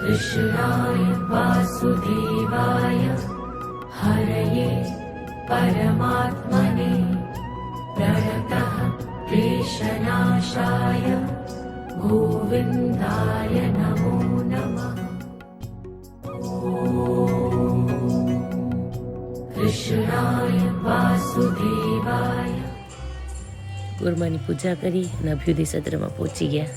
कृष्णाय वासुदेवाय हरये परमात्मने प्रणतः क्लेशनाशाय गोविन्दाय नमो नमः। कृष्णाय वासुदेवाय। કુરબાની પૂજા કરી અને અભ્યુદય સત્રમાં પહોંચી ગયા.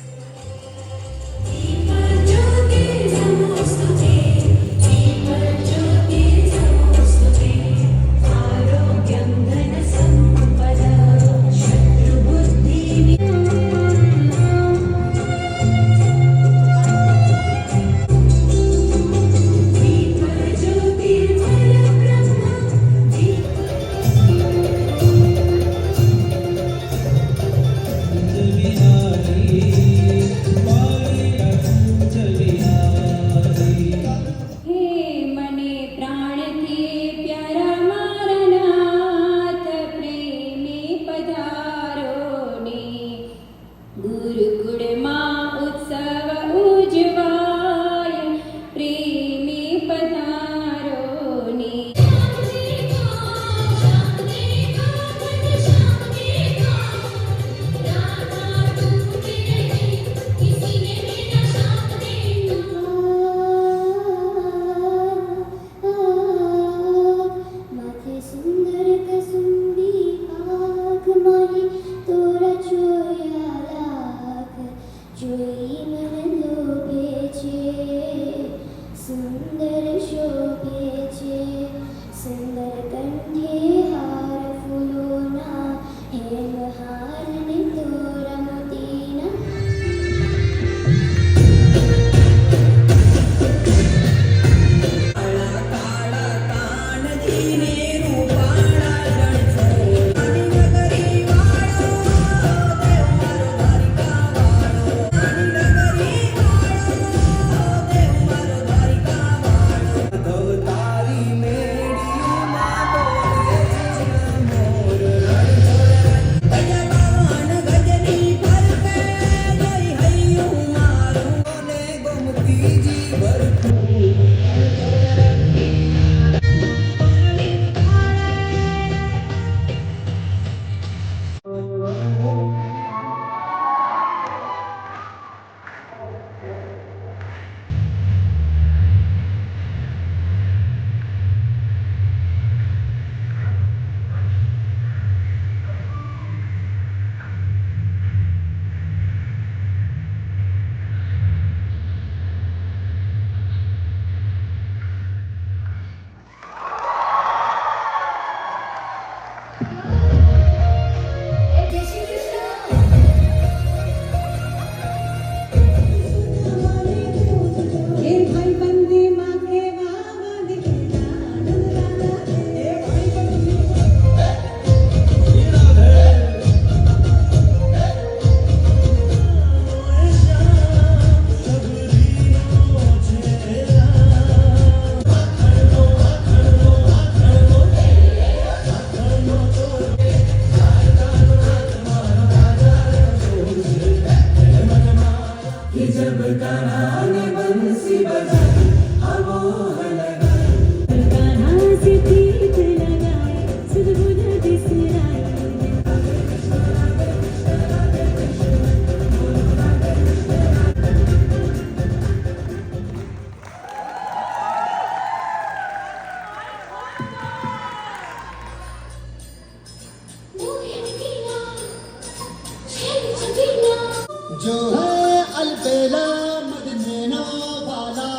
जो है अलबेला मदीना वाला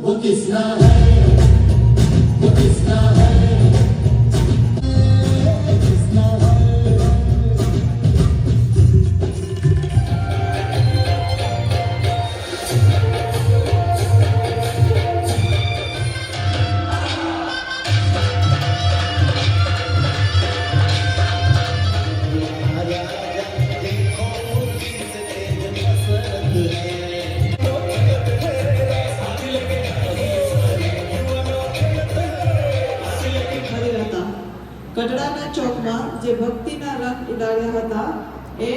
वो किसना है, वो किसना है, किसना है। કટડાના ચોકમાં જે ભક્તિના રંગ ઉડાડ્યા હતા એ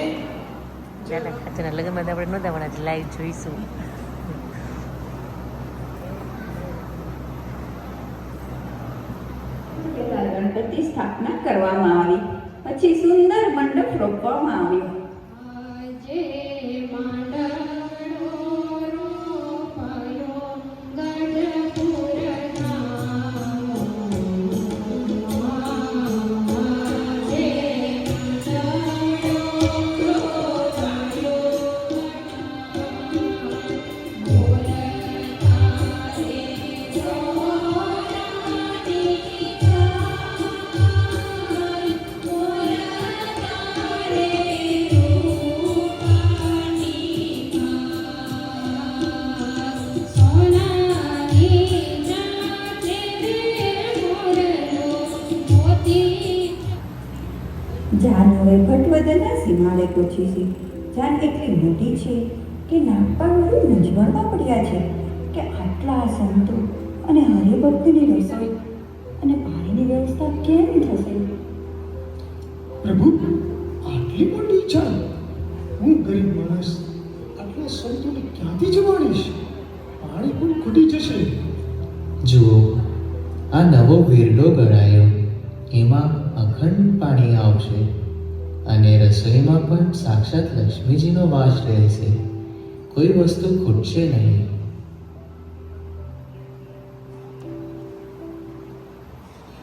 ચાલે આજના લગ્નમાં આપણે નહોતા પણ આજે લાઈવ જોઈશું. પ્રતિસ્થાપના કરવામાં આવી. પછી સુંદર મંડપ રોપવામાં આવ્યો. જાન હવે ભટવદરના સીમાડે પહોંચી છે. જાન એટલી મોટી છે કે નાગપાળ વળી મૂંઝવણમાં પડ્યા છે કે આટલા સંતો અને હરિભક્તની રસોઈ અને પાણીની વ્યવસ્થા કેમ થશે? પ્રભુ, આટલી મોટી ઈચ્છા હું ગરીબ માણસ આટલા સંતોને ક્યાંથી જમાડીશ? પાણી પણ ખૂટી જશે. જુઓ, આ નવો વેરડો ગળાયો, એમાં અખંડ પાણી આવશે અને રસોઈમાં પણ સાક્ષાત લક્ષ્મીજીનો વાસ રહેશે. કોઈ વસ્તુ ખૂટશે નહીં.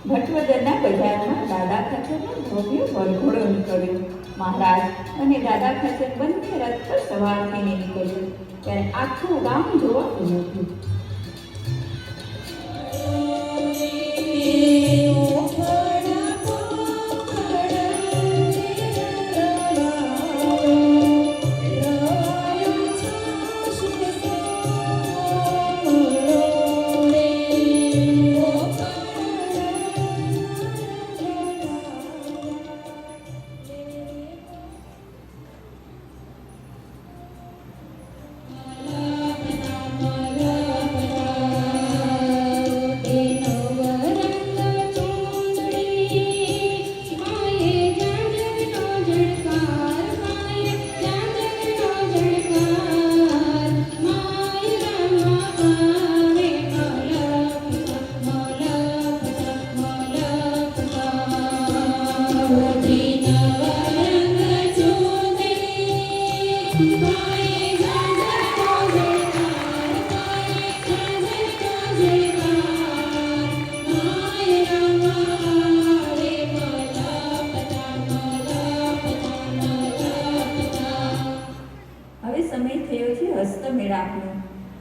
ભટવદરના બજારમાં દાદા ખચરનો ભવ્ય વરઘોડો નીકળ્યો. મહારાજ અને દાદા ખચર બંને રથ પર સવાર થઈને નીકળ્યો ત્યારે આખું ગામ જોવા ગયું હતું. હવે સમય થયો છે હસ્તમેળાપનો.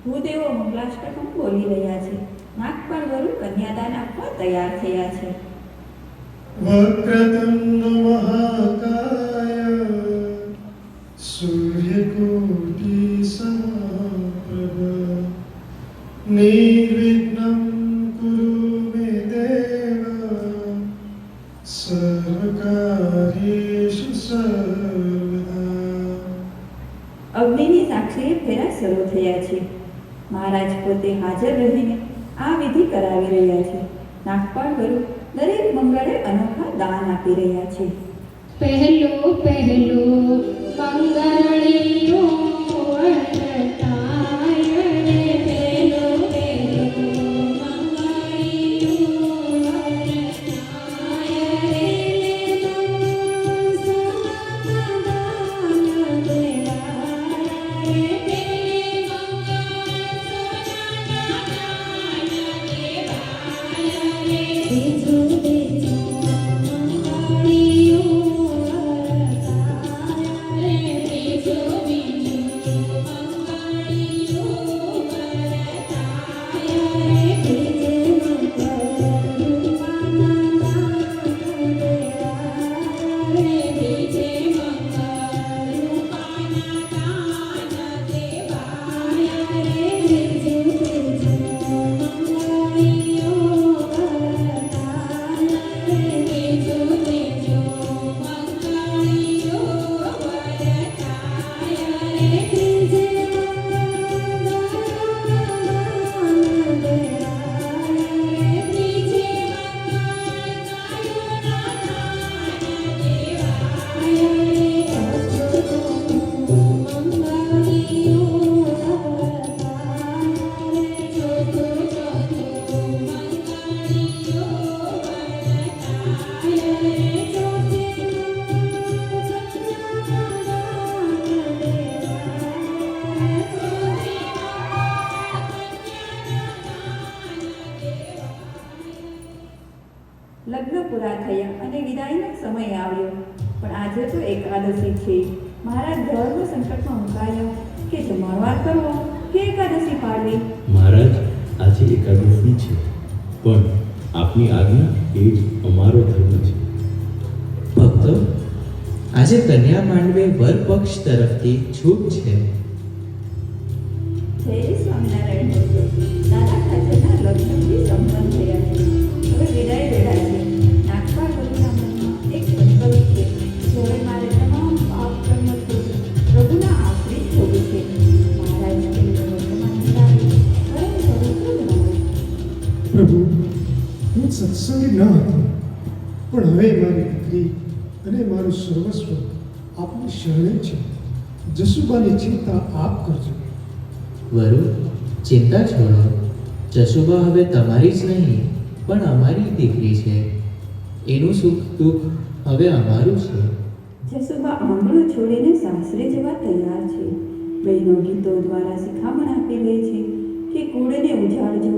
ભૂદેવો મંગલાષ્ટકમ બોલી રહ્યા છે. નાગપાળ વરુ કન્યાદાન આપવા તૈયાર થયા છે. વક્રતુંડ મહાકાય સૂર્યકોટિ સમપ્રભ નિર્વિઘ્नं કુરુ મે દેવ સર્વકાર્યેષુ સર્વદા. અગ્નિની સાક્ષીએ ફેરા શરૂ થયા છે. મહારાજ પોતે હાજર રહીને આ વિધિ કરાવી રહ્યા છે. નાગપાળ વરુ દરેક મંગળે અનોખા દાન આપી રહ્યા છે. પહેલો મંગળીઓ વર્તાય રે, પહેલો મંગળીઓ વર્તાય રે, સોનાદાન દેવાય રે, પેલી મંગળ સોનાદાન દેવાય રે, બીજું મંગળીઓ વર્તાય રે, બીજું લગ્ન પૂરા થયા અને વિદાયનો સમય આવ્યો. પણ આજે તો એકાદશી છે. મહારાજ ધર્મ સંકટમાં મુકાયા કે જમાડવાર કરવો કે એકાદશી પાળવી. મહારાજ, આજે એકાદશી છે, પણ આપની આજ્ઞા એ જ અમારો ધર્મ છે. ભક્તો, આજે કન્યા માંડવે વર પક્ષ તરફથી છૂટ છે. જય સ્વામિનારાયણ ભક્તો. દાદા ખાચરના લગ્નથી સંપન્ન થયા છે. હવે વિદાય વેળા છે. નાગપાળ વધુના મનમાં એક સંકલ્પ છે. હવે મારે તમામ પાપ કર્મ છોડી પ્રભુના આશ્રિત થવું છે. મહારાજ તેમને વર્તમાન નિરાળી પરમ પવિત્ર બનાવે. પ્રભુ, હું સત્સંગી ન હતો, પણ હવે મારી દીકરી અને મારું સર્વસ્વ આપની શરણે છે. જસુબાની ચિંતા આપ કરજો. વરુ, ચિંતા છોડો. જસુબા હવે તમારી જ નહીં પણ અમારી દીકરી છે. એનું સુખ દુઃખ હવે અમારું છે. જસુબા આંગણું છોડીને સાસરે જવા તૈયાર છે. બહેનો ગીતો દ્વારા શિખામણ આપી ગઈ છે કે કુળને ઉજાડજો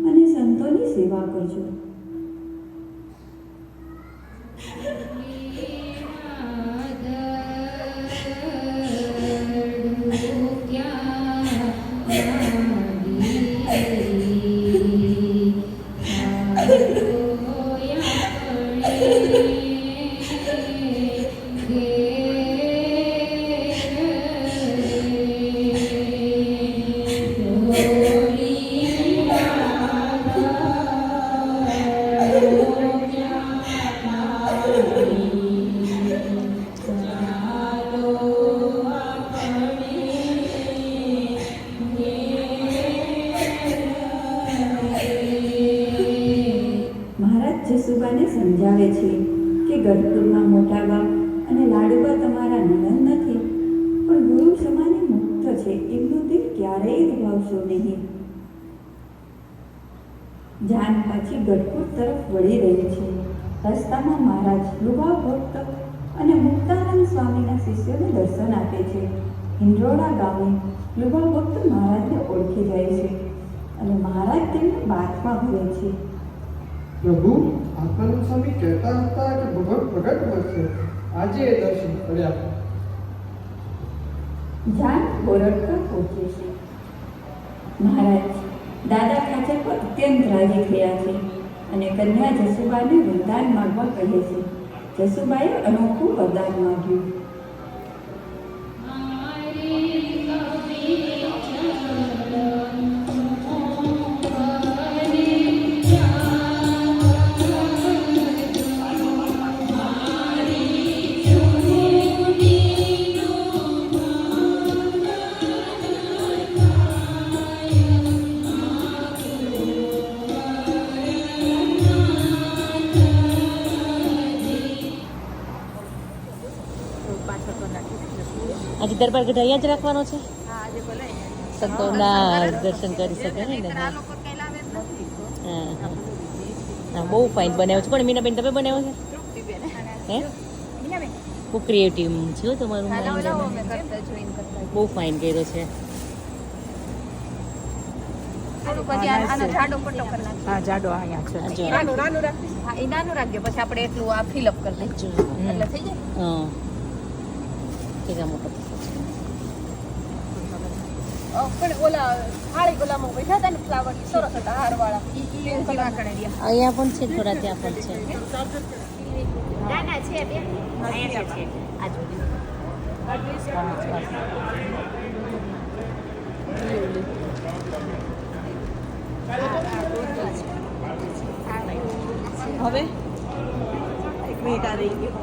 અને સંતોની સેવા કરજો. જસુબાને સમજાવે છે કે ગઢપુરમાં મોટા બાપ અને લાડુબા તમારા નણંદ નથી, પણ ગુરુ સમાને મુક્ત છે. એમનું દિલ ક્યારેય દબાવશો નહીં. જાન પાછી ગઢપુર તરફ વળી રહી છે. રસ્તામાં મહારાજ લુવા ભક્ત અને મુક્તાનંદ સ્વામીના શિષ્યોને દર્શન આપે છે. હિંડોળા ગામે લુવા ભક્ત મહારાજને ઓળખી જાય છે અને મહારાજ તેમને બાથમાં ભરે છે. પ્રભુ, આત્માનંદ સ્વામી કહેતા હતા કે ભગવાન પ્રગટ બનશે. આજે એ દર્શન કર્યા. જાન ગોરડકા પહોંચે છે. મહારાજ દાદા ખાચર પર અત્યંત રાજી થયા છે અને કન્યા જસુબાને વરદાન માંગવા કહે છે. જસુબાએ અનોખું વરદાન માંગ્યું. આજે દરબાર ગઢ અહીંયા જ રાખવાનો છે. સંતોના દર્શન કરી શકે ને. હા હા, બહુ ફાઇન બનાવ્યો છે. પણ મીનાબેન તમે બનાવ્યો છે? હે, બહુ ક્રિએટિવ છે તમારું. બહુ ફાઇન કર્યો છે. જાડો અહીંયા છે. નાનું રાખજો, પછી આપણે એટલું આ ફિલઅપ કરી દઈશું એટલે થઈ જાય. હા, કેવા મોટો પણ ઓલા થાળી ઓલામાં બેઠા હતા ને ફ્લાવર સરસ હતા હારવાળા. અહીંયા પણ છે, થોડા ત્યાં પણ છે. નાના છે બે અહીંયા છે હવે એક મિનિટ આ રહી ગયો.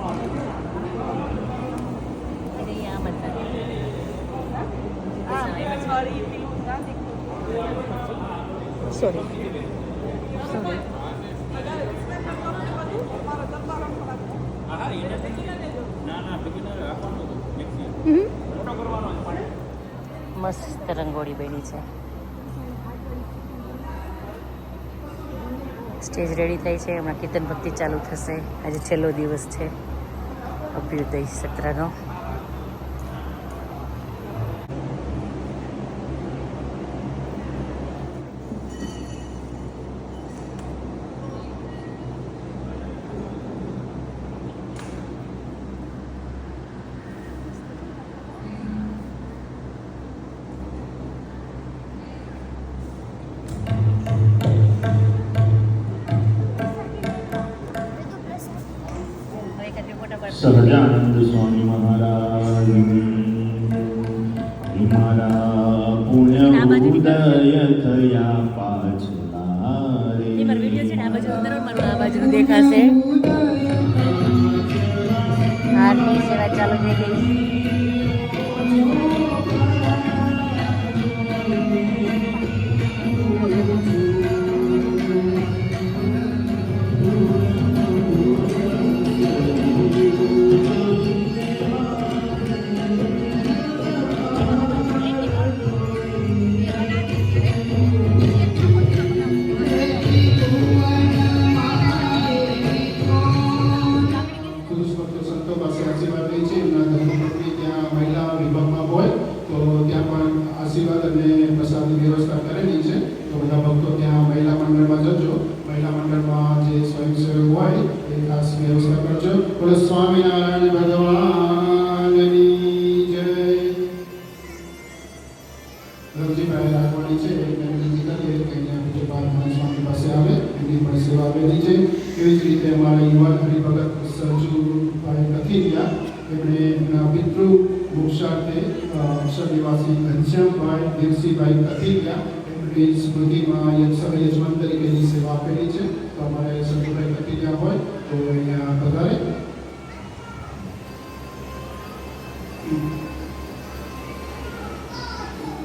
સોરી. મસ્ત રંગોળી બની છે. સ્ટેજ રેડી થઈ છે. હમણાં કીર્તન ભક્તિ ચાલુ થશે. આજે છેલ્લો દિવસ છે અભ્યુદય સત્રનો. સહજાનંદ સ્વામી મહારાજની મારા પુણ્ય ઉદય થયા પાછલા રે. એ મારો વિડીયો છે ને આ બાજુ ઉતરો, મારું આ બાજુ દેખાશે. હારની સેવા ચાલુ થઈ ગઈ. પુરુષ ભક્તો સંતો પાસે આશીર્વાદ લે છે. એમના ધર્મપત્ની ત્યાં મહિલા વિભાગમાં હોય તો ત્યાં પણ આશીર્વાદ અને પ્રસાદની વ્યવસ્થા કરેલી છે. તો બધા ભક્તો ત્યાં મહિલા મંડળમાં જજો. મહિલા મંડળમાં જે સ્વયંસેવક હોય એ ખાસ વ્યવસ્થા કરજો. બોલો સ્વામિનારાયણ ભગવાનની જય. રવજીભાઈ રાખવાની છે એમને વિનંતી કરીએ કે અહીંયા પૂજ્યપાદ સ્વામી પાસે આવે, એમની પણ સેવા આપેલી છે. એવી જ રીતે અમારા યુવાન હરિભગત સરજુભાઈ કથિરિયા, એમણે એમના પિતૃ મોક્ષાર્થે અક્ષર નિવાસી ઘનશ્યામભાઈ દેવસિંહભાઈ કથિરિયા એમની સ્મૃતિમાં યજમાન તરીકેની સેવા આપેલી છે. તો અમારે સરજુભાઈ કથિરિયા હોય તો અહીંયા પધારે.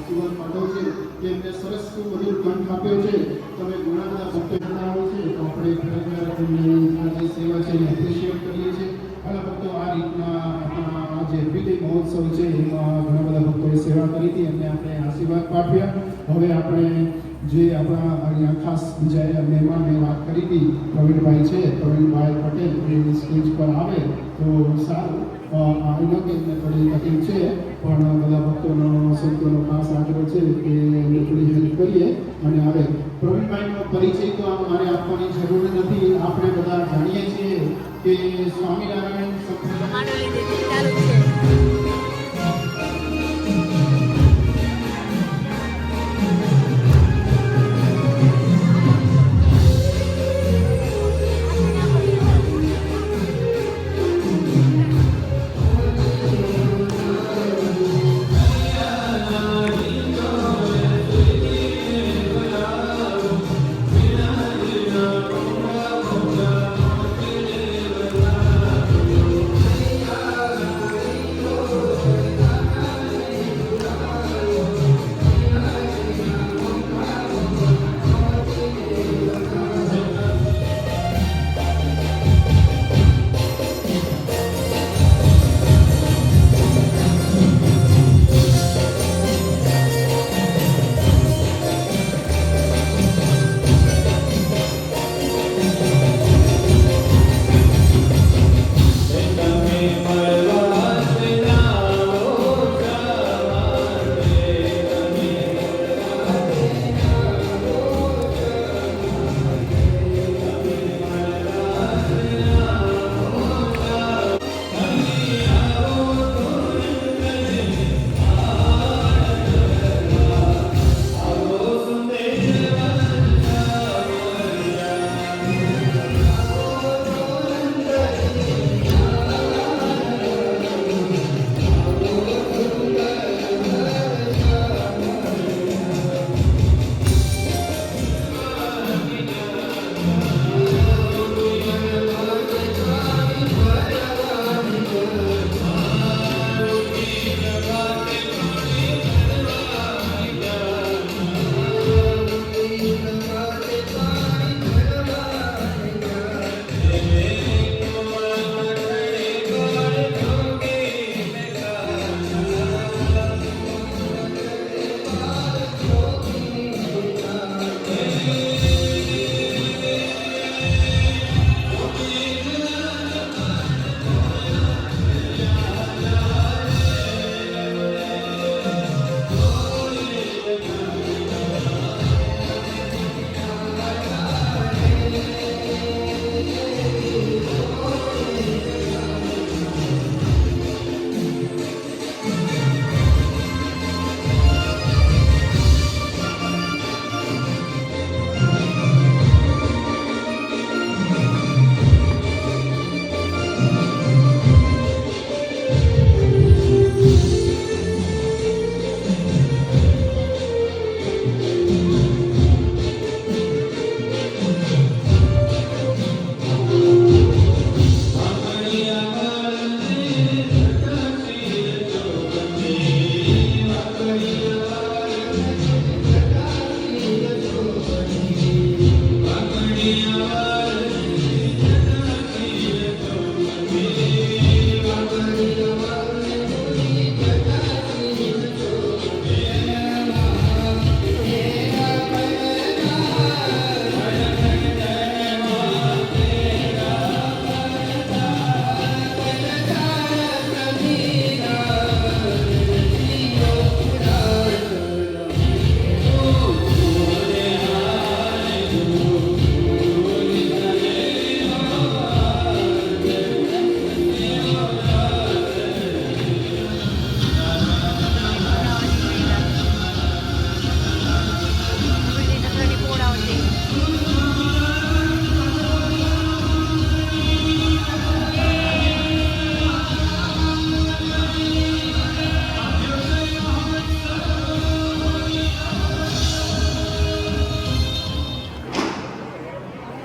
યુવાન પાઠવ છે કે એમને સરસ બધું ગ્રંથ આપ્યો છે. તમે ઘણા બધા ભક્તો જણાવો છે તો આપણે ખરેખર એમની આ જે સેવા છે એને એપ્રિશિએટ કરીએ છીએ. ઘણા ભક્તો આ રીતના આપણા આ જે વિજય મહોત્સવ છે એમાં ઘણા બધા ભક્તોએ સેવા કરી હતી, એમને આપણે આશીર્વાદ પાઠવ્યા. હવે આપણે જે આપણા અહીંયા ખાસ બીજા મહેમાનને વાત કરી હતી પ્રવીણભાઈ છે, પ્રવીણભાઈ પટેલ એ સ્ટેજ પર આવે તો સારું. આવી કે એમને થોડી તકલીફ છે પણ બધા ભક્તોનો સંતોનો ખાસ આગ્રહ છે કે એમને થોડી હેલ્પ કરીએ અને આવે. પ્રવીણભાઈનો પરિચય તો મારે આપવાની જરૂર નથી. આપણે બધા જાણીએ છીએ કે સ્વામિનારાયણ સંપ્રદાય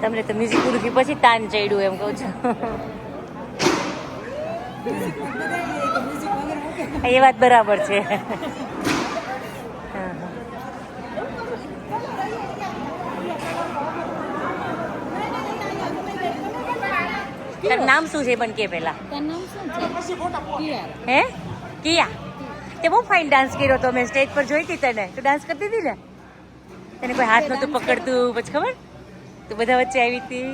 તમને તો મ્યુઝિક પૂરું થયું પછી તાન ચડ્યું એમ કહું છું. એ વાત બરાબર છે. તારું નામ શું છે પણ કે પેલા હે કિયા તે બહુ ફાઇન ડાન્સ કર્યો તો મેં સ્ટેજ પર જોઈ હતી તને તું ડાન્સ કરતી હતી ને તને કોઈ હાથ નહોતું પકડતું પછી ખબર તું બધા વચ્ચે આવી હતી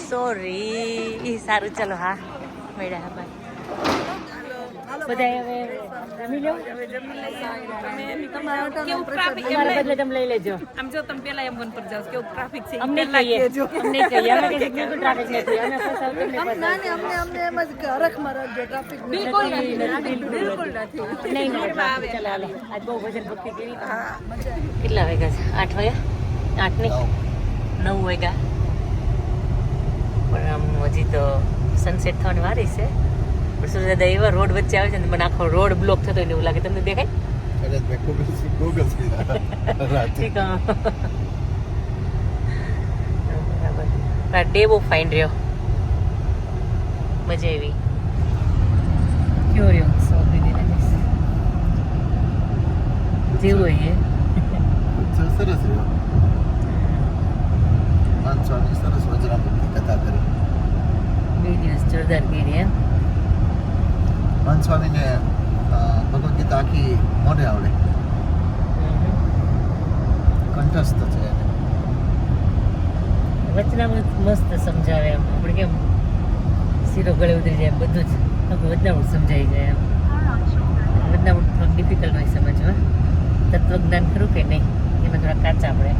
સોરી સારું ચલો હા મળ્યા હા બાય બધા હવે જમી લો તમારા બદલે તમે લઈ લેજો આમ જો તમે પેલા એમ પર જાવ કેવું ટ્રાફિક છે અમને કહીએ અમને કહીએ અમે કહીએ કે ટ્રાફિક નથી અમે ફસાવ તમને ફસાવ અમને એમ જ હરખમાં રાખજો ટ્રાફિક બિલકુલ નથી નહીં આવે ચાલો હાલો આજ બહુ ભજન ભક્તિ કરી કેટલા વાગ્યા છે 8 વાગ્યા 8 નહીં 9 વાગ્યા પણ આમ હજી તો સનસેટ થવાની વારી છે પણ સૂર્યદાદા એવા રોડ વચ્ચે આવે છે ને મને આખો રોડ બ્લોક થતો હોય ને એવું લાગે તમને દેખાય ઠીક બરાબર ડે બહુ ફાઇન રહ્યો મજા આવી કેવો રહ્યો જેવું હોય સરસ રહ્યો પાંચસોની સરસ વજરામની કથા કરી 2 દિવસ જોરદાર કરી એમ પાંચસોની ને ભગવદ્ ગીતા આખી મોઢે આવડે કંઠસ્થ છે એને વચનામૃત મસ્ત સમજાવે એમ આપણે કેમ શીરો ગળે ઉતરી જાય એમ બધું જ આખું વચનામૃત સમજાઈ જાય એમ વચનામૃત થોડુંક ડિફિકલ્ટ હોય સમજવા તત્વજ્ઞાન ખરું કે નહીં એમાં થોડા કાચા આપણે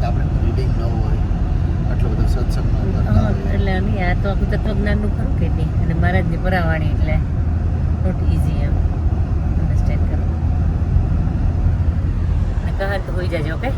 આપણે રીડિંગ ન હોય આટલો બધો સત્સંગ ન કરતા હોય એટલે નહીં આ તો આખું તત્વજ્ઞાનનું ખરું કે નહીં અને મહારાજની પરાવાણી એટલે નોટ ઇઝી એમ અન્ડરસ્ટેન્ડ કરો કહાર તો હોઈ જાજો ઓકે